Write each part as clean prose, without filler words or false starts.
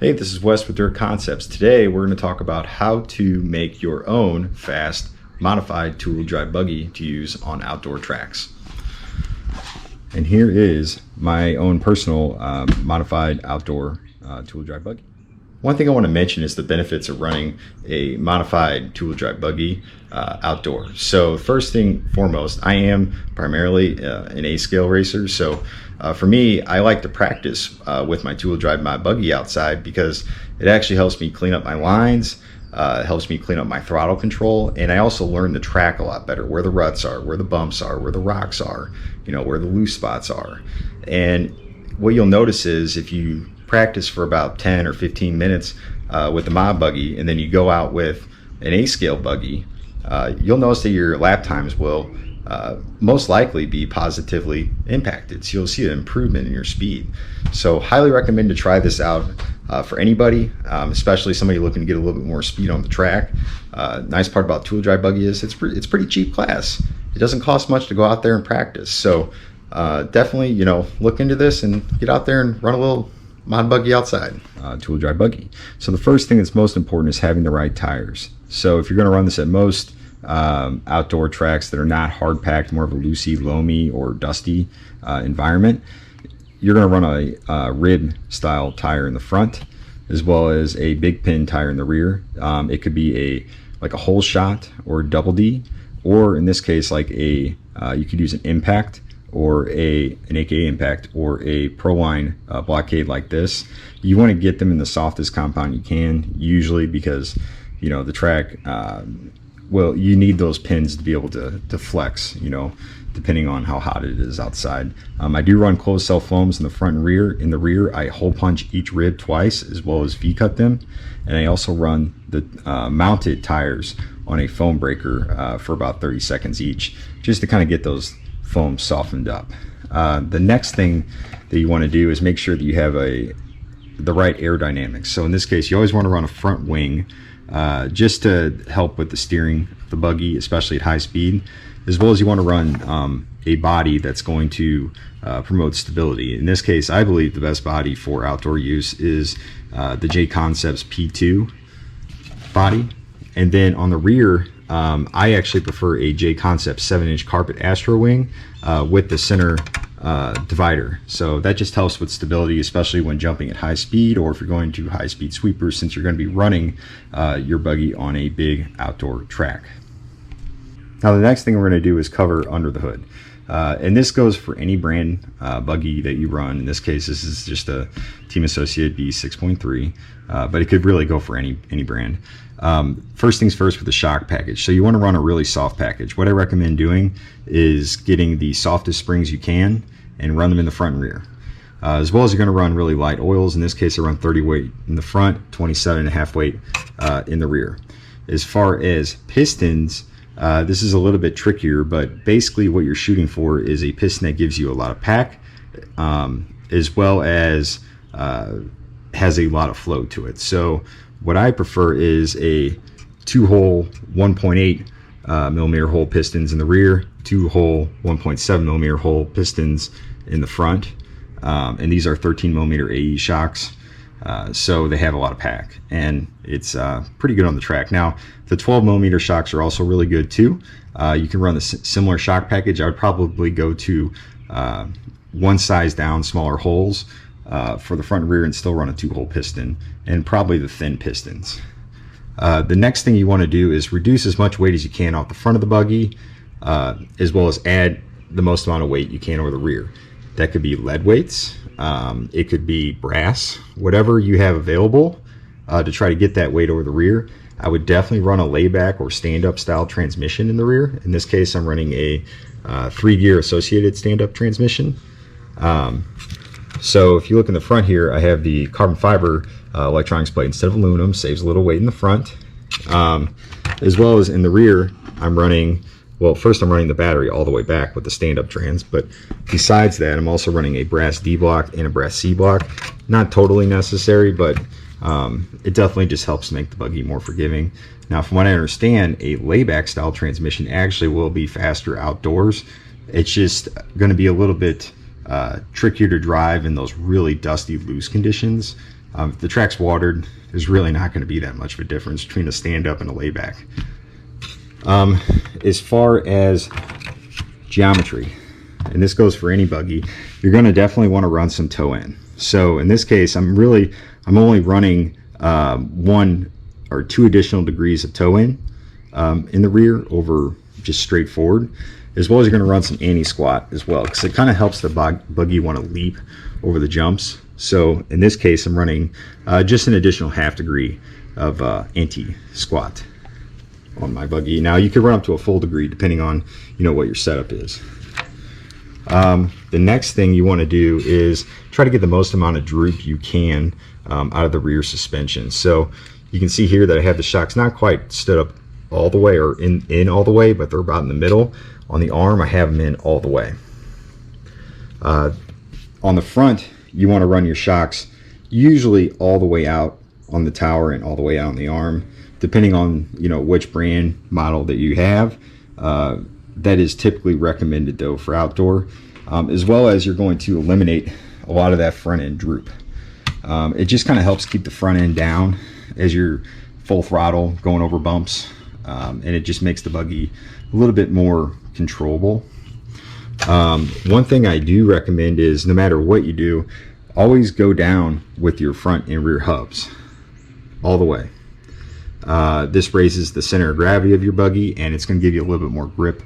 Hey, this is Wes with Dirt Concepts. Today we're going to talk about how to make your own fast, modified two-wheel drive buggy to use on outdoor tracks. And here is my own personal modified outdoor two-wheel drive buggy. One thing I want to mention is the benefits of running a modified two-wheel drive buggy outdoors. So first thing foremost, I am primarily an A-scale racer. So for me, I like to practice with my two-wheel drive my buggy outside because it actually helps me clean up my lines, helps me clean up my throttle control, and I also learn the track a lot better, where the ruts are, where the bumps are, where the rocks are, where the loose spots are. And what you'll notice is if you practice for about 10 or 15 minutes with the mod buggy and then you go out with an A-scale buggy, you'll notice that your lap times will most likely be positively impacted. So you'll see an improvement in your speed. So highly recommend to try this out for anybody, especially somebody looking to get a little bit more speed on the track. Nice part about two-wheel drive buggy is it's pretty cheap class. It doesn't cost much to go out there and practice. So definitely, look into this and get out there and run a little mod buggy outside. Two-wheel drive buggy. So the first thing that's most important is having the right tires. So if you're going to run this at most outdoor tracks that are not hard packed, more of a loosey, loamy, or dusty environment, you're going to run a rib style tire in the front, as well as a big pin tire in the rear. It could be like a whole shot or double D, or in this case, like you could use an impact or an AKA impact or a Proline blockade like this. You want to get them in the softest compound you can, usually because the track, well, you need those pins to be able to flex, depending on how hot it is outside. I do run closed cell foams in the front and rear. In the rear, I hole punch each rib twice, as well as V-cut them. And I also run the mounted tires on a foam breaker for about 30 seconds each, just to kind of get those foams softened up. The next thing that you want to do is make sure that you have the right aerodynamics. So in this case, you always want to run a front wing, just to help with the steering of the buggy, especially at high speed, as well as you want to run a body that's going to promote stability. In this case, I believe the best body for outdoor use is the J Concepts P2 body. And then on the rear, I actually prefer a J Concepts 7-inch carpet Astro wing with the center divider. So that just helps with stability, especially when jumping at high speed, or if you're going to high speed sweepers, since you're going to be running your buggy on a big outdoor track. Now the next thing we're going to do is cover under the hood. And this goes for any brand buggy that you run. In this case, this is just a Team Associate B6.3, but it could really go for any brand. First things first with the shock package. So you want to run a really soft package. What I recommend doing is getting the softest springs you can and run them in the front and rear. As well as you're going to run really light oils. In this case, I run 30 weight in the front, 27.5 weight in the rear. As far as pistons, this is a little bit trickier, but basically what you're shooting for is a piston that gives you a lot of pack, as well as has a lot of flow to it. So what I prefer is a 2-hole 1.8 millimeter hole pistons in the rear, 2-hole 1.7 millimeter hole pistons in the front, and these are 13 millimeter AE shocks. So they have a lot of pack, and it's pretty good on the track. Now, the 12 millimeter shocks are also really good too. You can run the similar shock package. I would probably go to one size down, smaller holes for the front and rear, and still run a 2-hole piston, and probably the thin pistons. The next thing you want to do is reduce as much weight as you can off the front of the buggy, as well as add the most amount of weight you can over the rear. That could be lead weights. It could be brass, whatever you have available to try to get that weight over the rear. I would definitely run a layback or stand-up style transmission in the rear. In this case, I'm running a 3-gear associated stand-up transmission. So if you look in the front here, I have the carbon fiber electronics plate instead of aluminum, saves a little weight in the front. As well as in the rear, I'm running, well, first I'm running the battery all the way back with the stand-up trans, but besides that, I'm also running a brass D block and a brass C block. Not totally necessary, but it definitely just helps make the buggy more forgiving. Now, from what I understand, a layback style transmission actually will be faster outdoors. It's just going to be a little bit trickier to drive in those really dusty, loose conditions. If the track's watered, there's really not going to be that much of a difference between a stand-up and a layback. As far as geometry, and this goes for any buggy, you're going to definitely want to run some toe in. So in this case, I'm only running 1 or 2 additional degrees of toe in the rear over just straight forward, as well as you're going to run some anti-squat as well, because it kind of helps the buggy want to leap over the jumps. So in this case, I'm running just an additional 1/2 degree of anti-squat on my buggy. Now you could run up to a full degree depending on what your setup is. The next thing you want to do is try to get the most amount of droop you can out of the rear suspension. So you can see here that I have the shocks not quite stood up all the way or in all the way, but they're about in the middle. On the arm, I have them in all the way. On the front, you want to run your shocks usually all the way out on the tower and all the way out on the arm, depending on which brand model that you have. That is typically recommended though for outdoor, as well as you're going to eliminate a lot of that front end droop. It just kind of helps keep the front end down as you're full throttle going over bumps, and it just makes the buggy a little bit more controllable. One thing I do recommend is, no matter what you do, always go down with your front and rear hubs all the way. This raises the center of gravity of your buggy, and it's going to give you a little bit more grip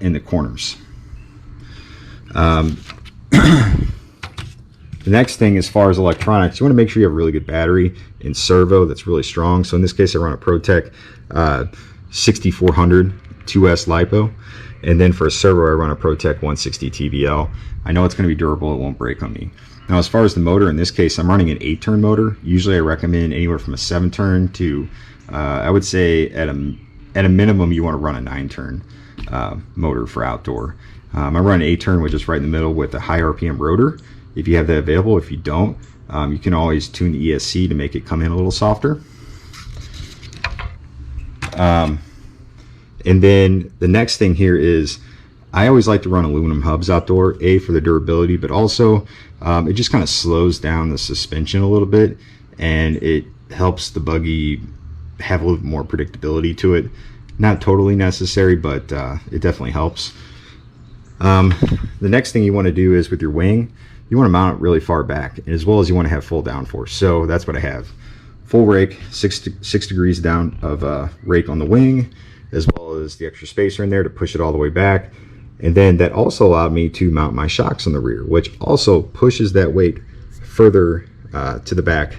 in the corners. The next thing, as far as electronics, you want to make sure you have a really good battery and servo that's really strong. So in this case, I run a ProTech 6400 2S LiPo, and then for a servo, I run a ProTech 160 TVL. I know it's going to be durable; it won't break on me. Now, as far as the motor, in this case, I'm running an 8-turn motor. Usually, I recommend anywhere from a 7-turn to, I would say, at a minimum, you want to run a 9-turn motor for outdoor. I run an 8-turn, which is right in the middle, with a high RPM rotor, if you have that available. If you don't, you can always tune the ESC to make it come in a little softer. And then the next thing here is, I always like to run aluminum hubs outdoor, for the durability, but also it just kind of slows down the suspension a little bit, and it helps the buggy have a little bit more predictability to it. Not totally necessary, but it definitely helps. The next thing you want to do is, with your wing, you want to mount it really far back, as well as you want to have full downforce. So that's what I have. Full rake, 6 degrees down of rake on the wing, as well as the extra spacer in there to push it all the way back. And then that also allowed me to mount my shocks on the rear, which also pushes that weight further to the back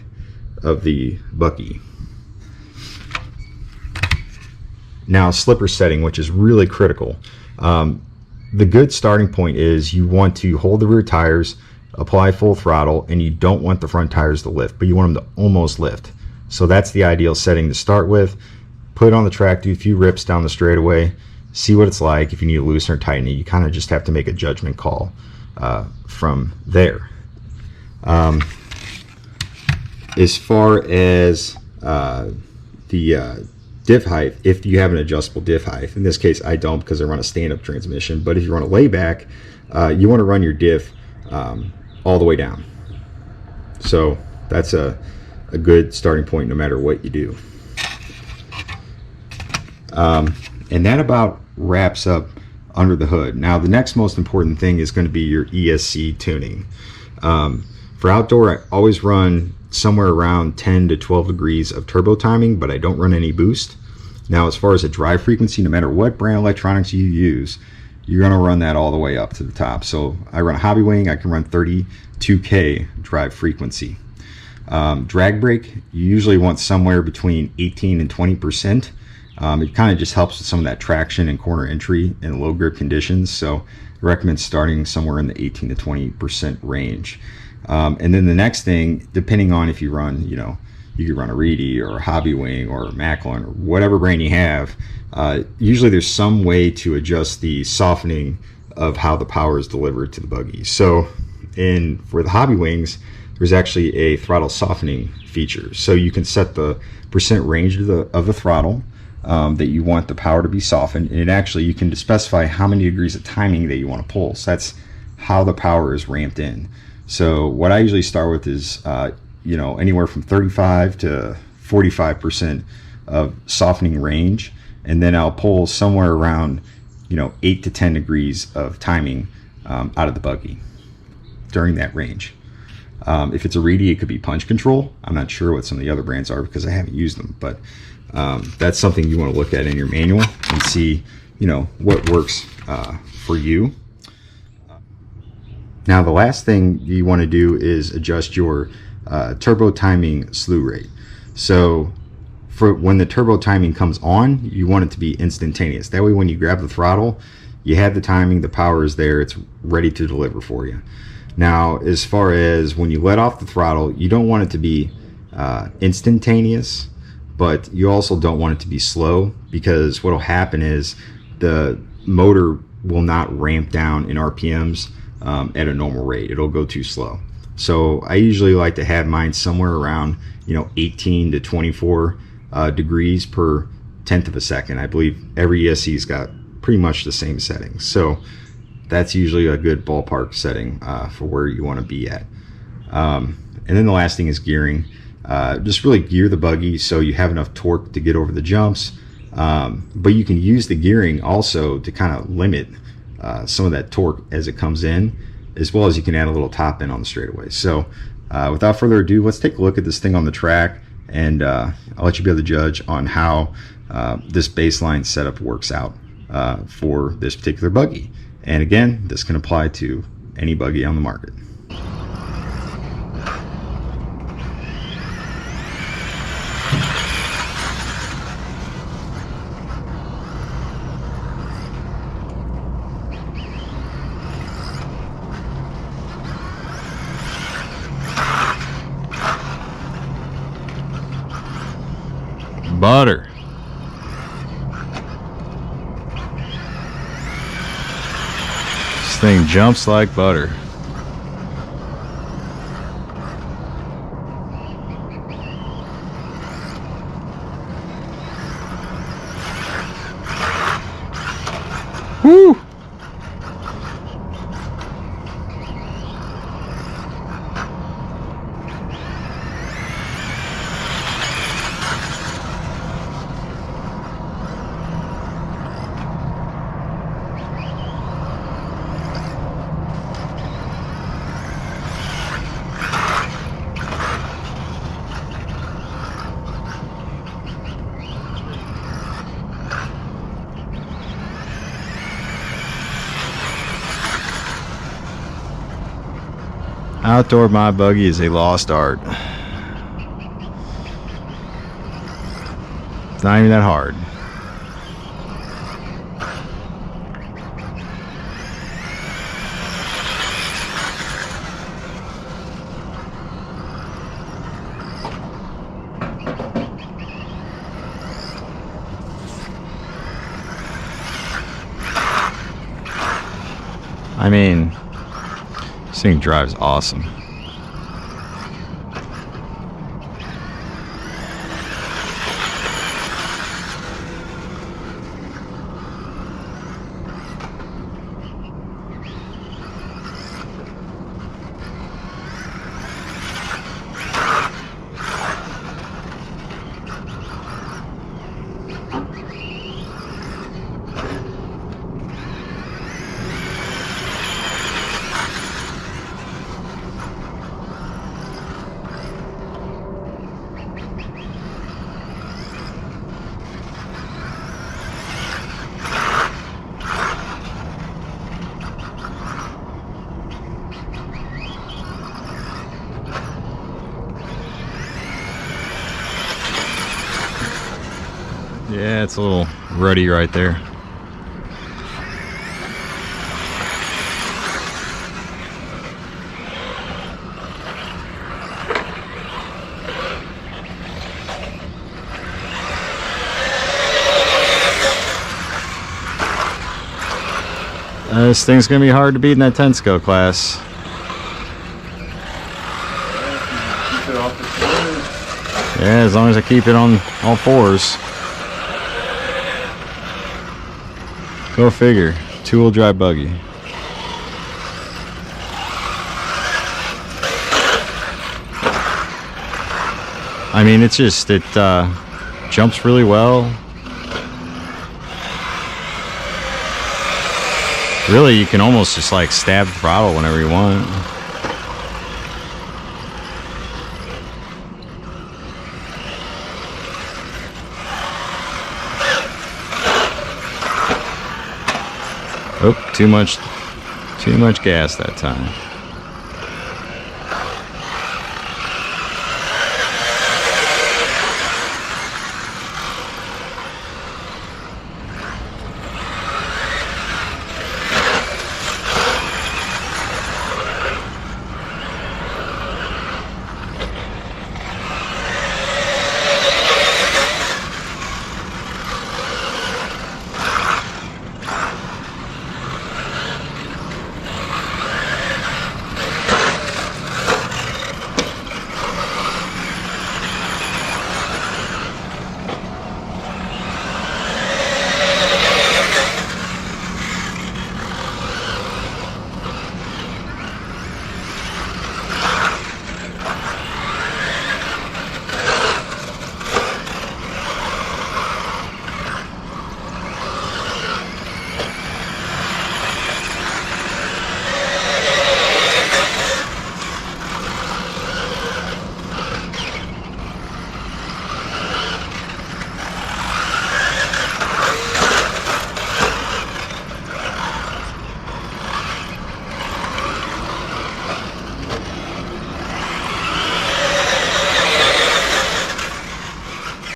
of the buggy. Now, slipper setting, which is really critical. The good starting point is, you want to hold the rear tires, apply full throttle, and you don't want the front tires to lift, but you want them to almost lift. So that's the ideal setting to start with. Put it on the track, do a few rips down the straightaway, see what it's like. If you need to loosen or tighten it, you kind of just have to make a judgment call from there. As far as the diff height, if you have an adjustable diff height, in this case I don't, because I run a stand-up transmission, but if you run a layback, you want to run your diff all the way down. So that's a good starting point no matter what you do. And that about wraps up under the hood. Now, the next most important thing is going to be your ESC tuning. For outdoor, I always run somewhere around 10 to 12 degrees of turbo timing, but I don't run any boost. Now, as far as a drive frequency, no matter what brand electronics you use, you're going to run that all the way up to the top. So I run a Hobbywing, I can run 32K drive frequency. Drag brake, you usually want somewhere between 18 and 20%. It kind of just helps with some of that traction and corner entry in low grip conditions. So I recommend starting somewhere in the 18 to 20% range. And then the next thing, depending on if you run, you could run a Reedy or a Hobbywing or a Macklin or whatever brand you have. Usually there's some way to adjust the softening of how the power is delivered to the buggy. So for the Hobbywings, there's actually a throttle softening feature. So you can set the percent range of the throttle that you want the power to be softened, and you can specify how many degrees of timing that you want to pull. So that's how the power is ramped in. So what I usually start with is you know, anywhere from 35 to 45% of softening range, and then I'll pull somewhere around, you know, 8 to 10 degrees of timing out of the buggy during that range. If it's a reedy, it could be punch control. I'm not sure what some of the other brands are because I haven't used them, but that's something you want to look at in your manual and see, you know, what works for you. Now, the last thing you want to do is adjust your turbo timing slew rate. So for when the turbo timing comes on, you want it to be instantaneous. That way when you grab the throttle, you have the timing, the power is there, it's ready to deliver for you. Now, as far as when you let off the throttle, you don't want it to be instantaneous, but you also don't want it to be slow, because what will happen is the motor will not ramp down in RPMs at a normal rate. It'll go too slow. So I usually like to have mine somewhere around, you know, 18 to 24 degrees per tenth of a second. I believe every ESC's got pretty much the same settings. So that's usually a good ballpark setting for where you want to be at. And then the last thing is gearing. Just really gear the buggy so you have enough torque to get over the jumps. But you can use the gearing also to kind of limit some of that torque as it comes in, as well as you can add a little top end on the straightaway. So without further ado, let's take a look at this thing on the track, and I'll let you be the judge on how this baseline setup works out for this particular buggy. And again, this can apply to any buggy on the market. Butter. This thing jumps like butter. Woo! Outdoor my buggy is a lost art. It's not even that hard. I mean, this thing drives awesome. Yeah, it's a little ruddy right there. This thing's gonna be hard to beat in that 10 scale class. Yeah, as long as I keep it on all fours. Go figure. 2-wheel drive buggy. I mean, it's just, it jumps really well. Really, you can almost just like stab the throttle whenever you want. Oh, too much gas that time.